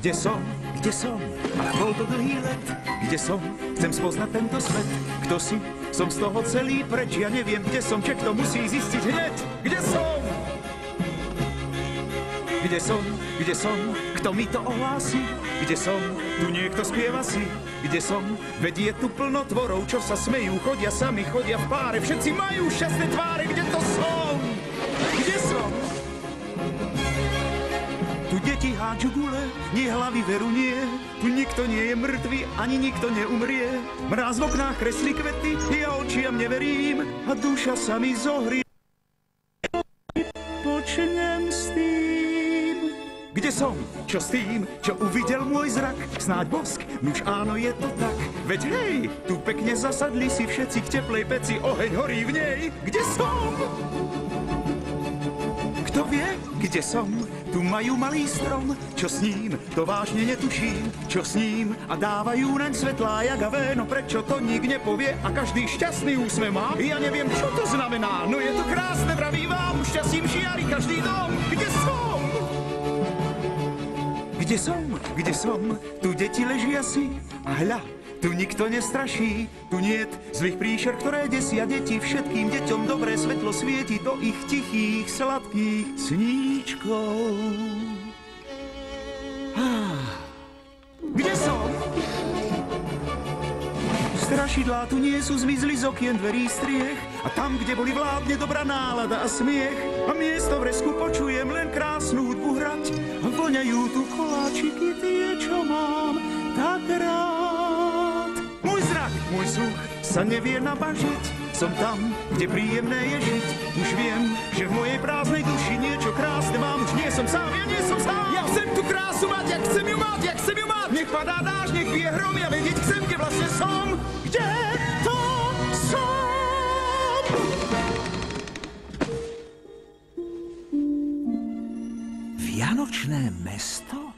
Kde som? Kde som? Ach, bol to dlhý let. Kde som? Chcem spoznať tento svet. Kto si? Som z toho celý preč. Ja neviem, kde som, človek to musí zistiť hneď. Kde som? Kde som? Kde som? Kto mi to ohlási? Kde som? Tu niekto spieva si. Kde som? Veď je tu plno tvorov, čo sa smejú, chodia sami, chodia v páre. Všetci majú šťastné tváre. Kde to som? Kde som? Tu deti háču gule, nie hlavy veru nie. Tu nikto nie je mŕtvy, ani nikto neumrie. Mráz v oknách kreslí kvety, ja očiam neverím. A duša sa mi zohrie. Počnem s tým. Kde som? Čo s tým? Čo uvidel môj zrak? Snáď bosk? Nuž áno, je to tak. Veď hej, tu pekne zasadli si všetci k teplej peci, oheň horí v nej. Kde som? Kto vie, kde som? Tu majú malý strom, čo s ním, to vážne netuším. Čo s ním? A dávajú naň svetlá jagavé, no prečo to nik nepovie? A každý šťastný úsmev má? Ja neviem, čo to znamená, no je to krásne, vravím vám, šťastím žiari každý dom. Kde som? Kde som? Kde som? Tu deti ležia si a hľa, tu nikto nestraší, tu niet zlých príšer, ktoré desia deti. Všetkým deťom dobré svetlo svieti do ich tichých, sladkých sníčkov. Kde som? Strašidlá tu nie sú, zmizli z okien, dverí, striech. A tam, kde boli, vládne dobrá nálada a smiech. A miesto v resku počujem len krásnu hudbu hrať. A voňajú tu koláčiky tie, čo mám tak rád. Môj zrak, môj sluch sa nevie nabažiť. Som tam, kde príjemné je žiť. Už viem, že v mojej prázdnej duši niečo krásne mám. Už nie som sám, ja nie som sám. Ja chcem tú krásu mať, ja chcem ju mať, ja chcem ju mať. Nech padá dážď, nech bije hrom, ja vedieť chcem, kde vlastne som. Kde to som? Vianočné mesto?